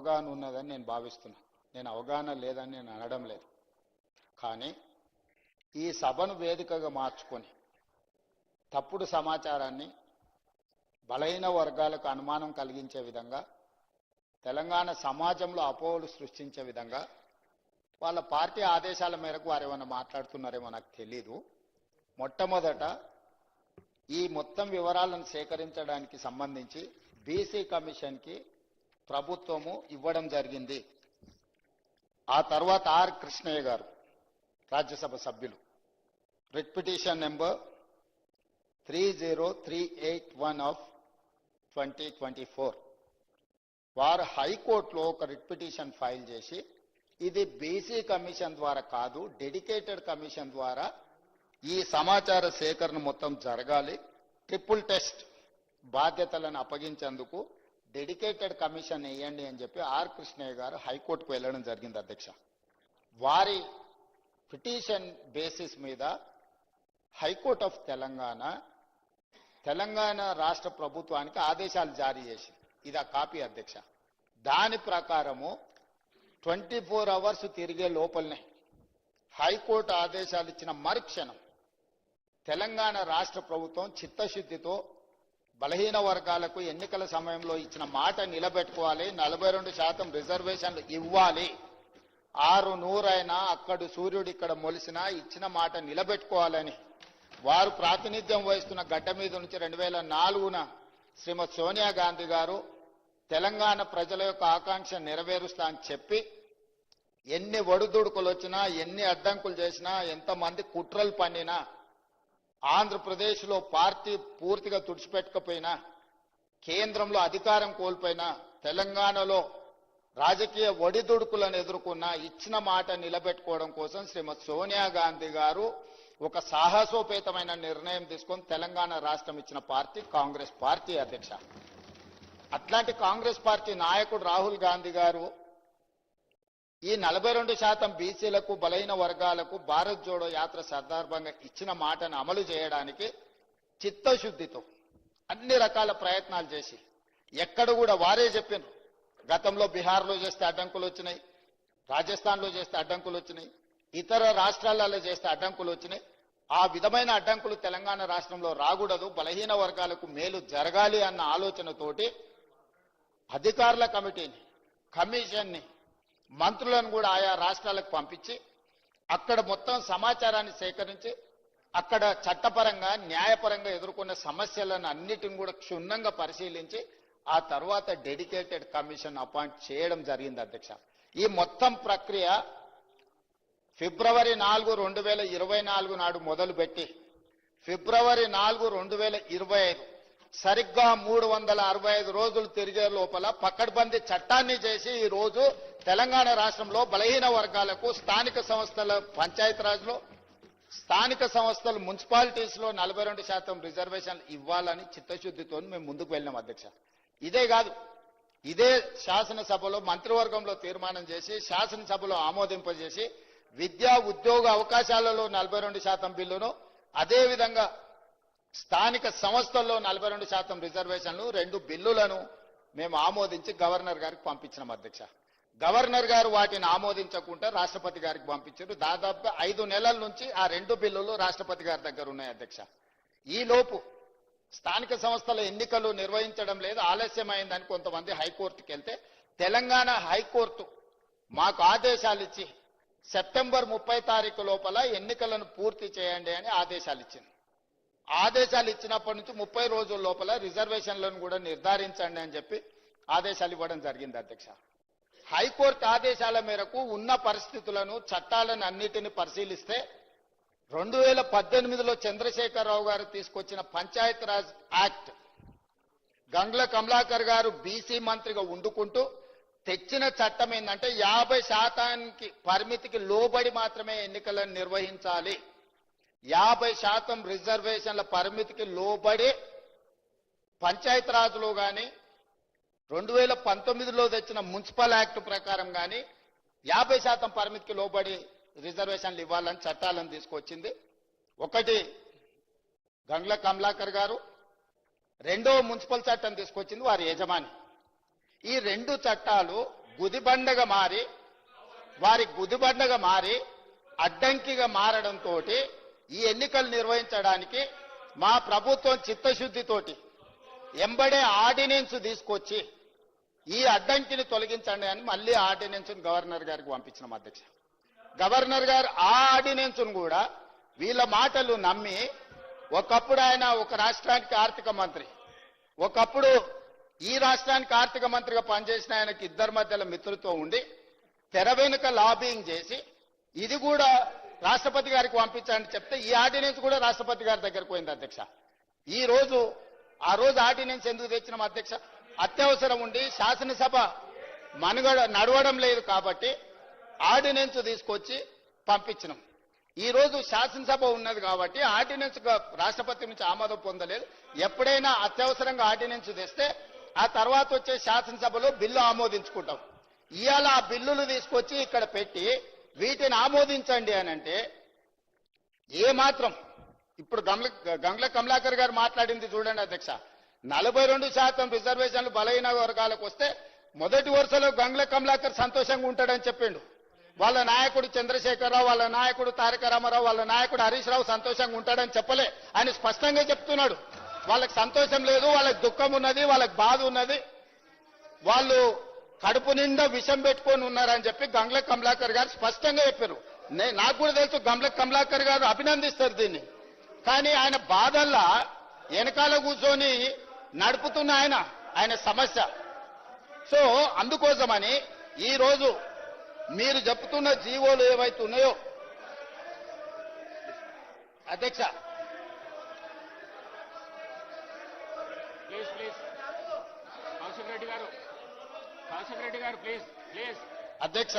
అవగాహన ఉన్నదని నేను భావిస్తున్నా. నేను అవగాహన లేదని నేను అనడం లేదు. కానీ ఈ సభను వేదికగా మార్చుకొని తప్పుడు సమాచారాన్ని బలహీన వర్గాలకు అనుమానం కలిగించే విధంగా, తెలంగాణ సమాజంలో అపోహలు సృష్టించే విధంగా వాళ్ళ పార్టీ ఆదేశాల మేరకు వారు ఏమైనా మాట్లాడుతున్నారేమో నాకు తెలీదు. మొట్టమొదట ఈ మొత్తం వివరాలను సేకరించడానికి సంబంధించి బీసీ కమిషన్కి ప్రభుత్వము ఇవ్వడం జరిగింది. ఆ తర్వాత ఆర్ కృష్ణయ్య గారు రాజ్యసభ సభ్యులు రిట్ పిటిషన్ నెంబర్ 30381 ఆఫ్ 2024 వారు హైకోర్టులో ఒక రిట్ పిటిషన్ ఫైల్ చేసి ఇది బీసీ కమిషన్ ద్వారా కాదు, డెడికేటెడ్ కమిషన్ ద్వారా ఈ సమాచార సేకరణ మొత్తం జరగాలి, ట్రిపుల్ టెస్ట్ బాధ్యతలను అప్పగించేందుకు డెడికేటెడ్ కమిషన్ వేయండి అని చెప్పి ఆర్ కృష్ణయ్య గారు హైకోర్టుకు వెళ్ళడం జరిగింది అధ్యక్ష. వారి పిటిషన్ బేసిస్ మీద హైకోర్ట్ ఆఫ్ తెలంగాణ రాష్ట్ర ప్రభుత్వానికి ఆదేశాలు జారీ చేసి, ఇది ఆ కాపీ అధ్యక్ష. దాని ప్రకారము 24 అవర్స్ తిరిగే లోపలనే హైకోర్టు ఆదేశాలు ఇచ్చిన మరుక్షణం తెలంగాణ రాష్ట్ర ప్రభుత్వం చిత్తశుద్ధితో బలహీన వర్గాలకు ఎన్నికల సమయంలో ఇచ్చిన మాట నిలబెట్టుకోవాలి, 42% రిజర్వేషన్లు ఇవ్వాలి, 600 అయినా అక్కడు సూర్యుడు ఇక్కడ మొలిసినా ఇచ్చిన మాట నిలబెట్టుకోవాలని వారు ప్రాతినిధ్యం వహిస్తున్న గడ్డ మీద నుంచి 2004న శ్రీమతి సోనియా గాంధీ గారు తెలంగాణ ప్రజల యొక్క ఆకాంక్ష నెరవేరుస్తా అని చెప్పి ఎన్ని ఒడిదుడుకులు వచ్చినా, ఎన్ని అడ్డంకులు చేసినా, ఎంతమంది కుట్రలు పన్నినా, ఆంధ్రప్రదేశ్లో పార్టీ పూర్తిగా తుడిచిపెట్టకపోయినా, కేంద్రంలో అధికారం కోల్పోయినా, తెలంగాణలో రాజకీయ ఒడిదుడుకులను ఎదుర్కొన్న ఇచ్చిన మాట నిలబెట్టుకోవడం కోసం శ్రీమతి సోనియా గాంధీ గారు ఒక సాహసోపేతమైన నిర్ణయం తీసుకొని తెలంగాణ రాష్ట్రం ఇచ్చిన పార్టీ కాంగ్రెస్ పార్టీ అధ్యక్ష. అట్లాంటి కాంగ్రెస్ పార్టీ నాయకుడు రాహుల్ గాంధీ గారు ఈ 42% బీసీలకు బలహీన వర్గాలకు భారత్ జోడో యాత్ర సందర్భంగా ఇచ్చిన మాటను అమలు చేయడానికి చిత్తశుద్ధితో అన్ని రకాల ప్రయత్నాలు చేసి, ఎక్కడ కూడా వారే చెప్పారు, గతంలో బీహార్లో చేస్తే అడ్డంకులు వచ్చినాయి, రాజస్థాన్లో చేస్తే అడ్డంకులు వచ్చినాయి, ఇతర రాష్ట్రాలలో చేస్తే అడ్డంకులు వచ్చినాయి. ఆ విధమైన అడ్డంకులు తెలంగాణ రాష్ట్రంలో రాకూడదు, బలహీన వర్గాలకు మేలు జరగాలి అన్న ఆలోచనతోటి అధికారుల కమిటీని, కమిషన్ని, మంత్రులను కూడా ఆయా రాష్ట్రాలకు పంపించి అక్కడ మొత్తం సమాచారాన్ని సేకరించి అక్కడ చట్టపరంగా న్యాయపరంగా ఎదుర్కొన్న సమస్యలను అన్నిటిని కూడా క్షుణ్ణంగా పరిశీలించి ఆ తర్వాత డెడికేటెడ్ కమిషన్ అపాయింట్ చేయడం జరిగింది అధ్యక్ష. ఈ మొత్తం ప్రక్రియ ఫిబ్రవరి 4, 2024 నాడు మొదలుపెట్టి ఫిబ్రవరి 4, 2025 సరిగ్గా 365 రోజులు తిరిగే లోపల పకడ్బందీ చట్టాన్ని చేసి ఈ రోజు తెలంగాణ రాష్ట్రంలో బలహీన వర్గాలకు స్థానిక సంస్థల పంచాయతీరాజ్లో, స్థానిక సంస్థలు మున్సిపాలిటీస్లో 42% రిజర్వేషన్లు ఇవ్వాలని చిత్తశుద్ధితో మేము ముందుకు వెళ్ళినాం అధ్యక్ష. ఇదే కాదు, ఇదే శాసనసభలో మంత్రివర్గంలో తీర్మానం చేసి శాసనసభలో ఆమోదింపజేసి విద్యా ఉద్యోగ అవకాశాలలో 42% బిల్లును, అదేవిధంగా స్థానిక సంస్థల్లో 42% రిజర్వేషన్లు 2 బిల్లులను మేము ఆమోదించి గవర్నర్ గారికి పంపించినాం అధ్యక్ష. గవర్నర్ గారు వాటిని ఆమోదించకుండా రాష్ట్రపతి గారికి పంపించారు. దాదాపుగా 5 నెలల నుంచి ఆ 2 బిల్లులు రాష్ట్రపతి గారి దగ్గర ఉన్నాయి అధ్యక్ష. ఈ లోపు స్థానిక సంస్థల ఎన్నికలు నిర్వహించడం లేదు, ఆలస్యమైందని కొంతమంది హైకోర్టుకి వెళ్తే తెలంగాణ హైకోర్టు మాకు ఆదేశాలు ఇచ్చి సెప్టెంబర్ 30 తారీఖు లోపల ఎన్నికలను పూర్తి చేయండి అని ఆదేశాలు ఇచ్చింది. ఆదేశాలు ఇచ్చినప్పటి నుంచి 30 రోజుల లోపల రిజర్వేషన్లను కూడా నిర్ధారించండి అని చెప్పి ఆదేశాలు ఇవ్వడం జరిగింది అధ్యక్ష. హైకోర్టు ఆదేశాల మేరకు ఉన్న పరిస్థితులను, చట్టాలను అన్నిటిని పరిశీలిస్తే 2018లో చంద్రశేఖరరావు గారు తీసుకొచ్చిన పంచాయతీరాజ్ యాక్ట్, గంగ్ల కమలాకర్ గారు బీసీ మంత్రిగా ఉండుకుంటూ తెచ్చిన చట్టం ఏంటంటే 50% పరిమితికి లోబడి మాత్రమే ఎన్నికలను నిర్వహించాలి, 50% రిజర్వేషన్ల పరిమితికి లోబడి పంచాయతీరాజ్లో కానీ 2019లో తెచ్చిన మున్సిపల్ యాక్ట్ ప్రకారం కానీ 50% పరిమితికి లోబడి రిజర్వేషన్లు ఇవ్వాలని చట్టాలను తీసుకొచ్చింది. ఒకటి గంగ్ల కమలాకర్ గారు, రెండో మున్సిపల్ చట్టం తీసుకొచ్చింది వారి యజమాని. ఈ 2 చట్టాలు గుదిబండగా మారి అడ్డంకిగా మారడంతో ఈ ఎన్నికలు నిర్వహించడానికి మా ప్రభుత్వం చిత్తశుద్ధితోటి ఎంబడే ఆర్డినెన్స్ తీసుకొచ్చి ఈ అడ్డంకిని తొలగించండి అని మళ్ళీ ఆర్డినెన్స్ గవర్నర్ గారికి పంపించినాం అధ్యక్ష. గవర్నర్ గారు ఆ ఆర్డినెన్స్ కూడా వీళ్ళ మాటలు నమ్మి ఒకప్పుడు ఆయన ఒక రాష్ట్రానికి ఆర్థిక మంత్రి, ఒకప్పుడు ఈ రాష్ట్రానికి ఆర్థిక మంత్రిగా పనిచేసిన ఆయనకి ఇద్దరి మధ్యలో మిత్రులతో ఉండి తెర వెనుక లాబింగ్ చేసి ఇది కూడా రాష్ట్రపతి గారికి పంపించండి చెప్తే ఈ ఆర్డినెన్స్ కూడా రాష్ట్రపతి గారి దగ్గరకు పోయింది అధ్యక్ష. ఆ రోజు ఆర్డినెన్స్ ఎందుకు తెచ్చినాం అధ్యక్ష? అత్యవసరం ఉండి శాసనసభ నడవడం లేదు కాబట్టి ఆర్డినెన్స్ తీసుకొచ్చి పంపించినాం. ఈ రోజు శాసనసభ ఉన్నది కాబట్టి ఆర్డినెన్స్ రాష్ట్రపతి నుంచి ఆమోదం పొందలేదు. ఎప్పుడైనా అత్యవసరంగా ఆర్డినెన్స్ తెస్తే ఆ తర్వాత వచ్చే శాసనసభలో బిల్లు ఆమోదించుకుంటాం. ఇవాళ ఆ బిల్లులు తీసుకొచ్చి ఇక్కడ పెట్టి వీటిని ఆమోదించండి అని అంటే ఏమాత్రం ఇప్పుడు గంగుల కమలాకర్ గారు మాట్లాడింది చూడండి అధ్యక్ష. 42% రిజర్వేషన్లు బలహీన వర్గాలకు వస్తే మొదటి వరుసలో గంగుల కమలాకర్ సంతోషంగా ఉంటాడని చెప్పిండు. వాళ్ళ నాయకుడు చంద్రశేఖరరావు, వాళ్ళ నాయకుడు తారక రామారావు, వాళ్ళ నాయకుడు హరీష్ రావు సంతోషంగా ఉంటాడని చెప్పలే. ఆయన స్పష్టంగా చెప్తున్నాడు. వాళ్ళకి సంతోషం లేదు, వాళ్ళకి దుఃఖం ఉన్నది, వాళ్ళకి బాధ ఉన్నది, వాళ్ళు కడుపు నిండా విషం పెట్టుకొని ఉన్నారని చెప్పి గంగుల కమలాకర్ గారు స్పష్టంగా చెప్పారు. నాకు కూడా తెలుసు గంగుల కమలాకర్ గారు అభినందిస్తారు దీన్ని. కానీ ఆయన బాధల్లా వెనకాల కూర్చొని నడుపుతున్న ఆయన సమస్య. సో అందుకోసమని ఈ రోజు మీరు చెప్తున్న జీవోలు ఏవైతే ఉన్నాయో అధ్యక్ష, అధ్యక్ష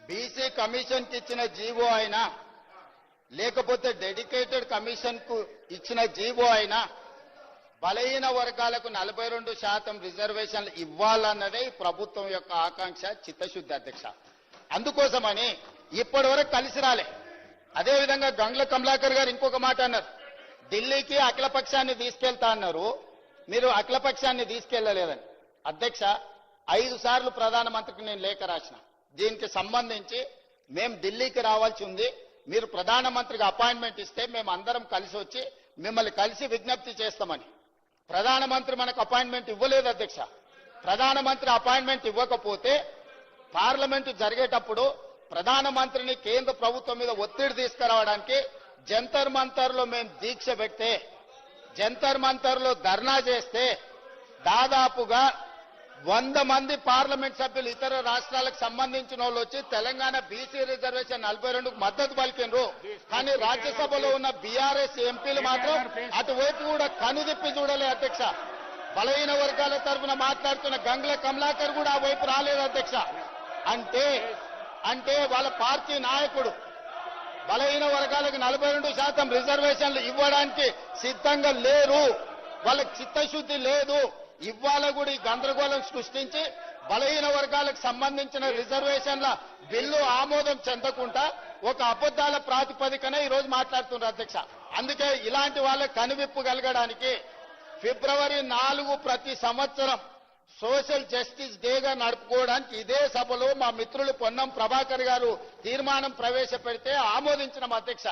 బీసీ కమిషన్ కి ఇచ్చిన జీవో అయినా లేకపోతే డెడికేటెడ్ కమిషన్ కు ఇచ్చిన జీవో అయినా బలహీన వర్గాలకు 42% రిజర్వేషన్లు ఇవ్వాలన్నదే ప్రభుత్వం యొక్క ఆకాంక్ష, చిత్తశుద్ధి అధ్యక్ష. అందుకోసమని ఇప్పటి వరకు కలిసి రాలే. అదేవిధంగా గంగుల కమలాకర్ గారు ఇంకొక మాట అన్నారు, ఢిల్లీకి అఖిలపక్షాన్ని తీసుకెళ్తా అన్నారు, మీరు అఖిలపక్షాన్ని తీసుకెళ్లలేదని. అధ్యక్ష 5 సార్లు ప్రధానమంత్రికి నేను లేఖ రాసిన. దీనికి సంబంధించి మేము ఢిల్లీకి రావాల్సి ఉంది, మీరు ప్రధానమంత్రికి అపాయింట్మెంట్ ఇస్తే మేము అందరం కలిసి వచ్చి మిమ్మల్ని కలిసి విజ్ఞప్తి చేస్తామని. ప్రధానమంత్రి మనకు అపాయింట్మెంట్ ఇవ్వలేదు అధ్యక్ష. ప్రధానమంత్రి అపాయింట్మెంట్ ఇవ్వకపోతే పార్లమెంటు జరిగేటప్పుడు ప్రధానమంత్రిని కేంద్ర ప్రభుత్వం మీద ఒత్తిడి తీసుకురావడానికి జంతర్ మంతర్లో మేము దీక్ష పెడితే, జంతర్ మంతర్లో ధర్నా చేస్తే దాదాపుగా 100 మంది పార్లమెంట్ సభ్యులు ఇతర రాష్ట్రాలకు సంబంధించిన వాళ్ళు వచ్చి తెలంగాణ బీసీ రిజర్వేషన్ 42కు మద్దతు పలికినరు. కానీ రాజ్యసభలో ఉన్న బీఆర్ఎస్ ఎంపీలు మాత్రం అటువైపు కూడా కనుదిప్పి చూడలే అధ్యక్ష. బలహీన వర్గాల తరఫున మాట్లాడుతున్న గంగుల కమలాకర్ కూడా ఆ వైపు రాలేదు అధ్యక్ష. అంటే వాళ్ళ పార్టీ నాయకుడు బలహీన వర్గాలకు 42% రిజర్వేషన్లు ఇవ్వడానికి సిద్ధంగా లేరు, వాళ్ళకి చిత్తశుద్ధి లేదు. ఇవాళ కూడా ఈ గందరగోళం సృష్టించి బలహీన వర్గాలకు సంబంధించిన రిజర్వేషన్ల బిల్లు ఆమోదం చెందకుండా ఒక అబద్ధాల ప్రాతిపదికన ఈ రోజు మాట్లాడుతున్నారు అధ్యక్ష. అందుకే ఇలాంటి వాళ్ళకి కనువిప్పు కలగడానికి ఫిబ్రవరి 4 ప్రతి సంవత్సరం సోషల్ జస్టిస్ డేగా నడుపుకోవడానికి ఇదే సభలో మా మిత్రులు పొన్నం ప్రభాకర్ గారు తీర్మానం ప్రవేశపెడితే ఆమోదించిన అధ్యక్ష.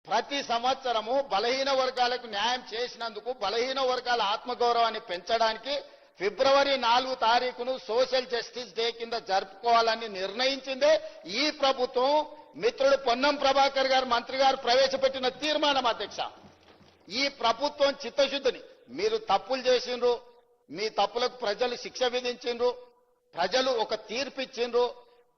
ప్రతి సంవత్సరము బలహీన వర్గాలకు న్యాయం చేసినందుకు బలహీన వర్గాల ఆత్మగౌరవాన్ని పెంచడానికి ఫిబ్రవరి 4 తారీఖును సోషల్ జస్టిస్ డే కింద జరుపుకోవాలని నిర్ణయించిందే ఈ ప్రభుత్వం. మిత్రుడు పొన్నం ప్రభాకర్ గారు మంత్రి గారు ప్రవేశపెట్టిన తీర్మానం అధ్యక్ష. ఈ ప్రభుత్వం చిత్తశుద్ధిని, మీరు తప్పులు చేసిండ్రు, మీ తప్పులకు ప్రజలు శిక్ష విధించిండ్రు, ప్రజలు ఒక తీర్పు ఇచ్చిండ్రు,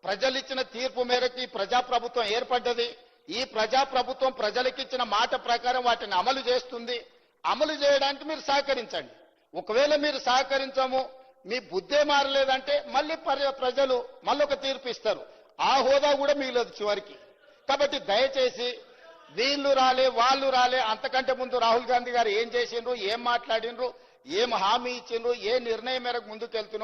ప్రజలు ఇచ్చిన తీర్పు మేరకు ఈ ప్రజాప్రభుత్వం ఏర్పడ్డది. ఈ ప్రజాప్రభుత్వం ప్రజలకిచ్చిన మాట ప్రకారం వాటిని అమలు చేస్తుంది. అమలు చేయడానికి మీరు సహకరించండి. ఒకవేళ మీరు సహకరించము, మీ బుద్ధే మారలేదంటే మళ్ళీ ప్రజలు మళ్ళొక తీర్పు ఇస్తారు. ఆ హోదా కూడా మిగలదు చివరికి. కాబట్టి దయచేసి వీళ్ళు రాలే వాళ్ళు రాలే, అంతకంటే ముందు రాహుల్ గాంధీ గారు ఏం చేసిండ్రు, ఏం మాట్లాడిండ్రు, ఏం హామీ ఇచ్చిండ్రు, ఏ నిర్ణయం మేరకు ముందుకెళ్తున్నారు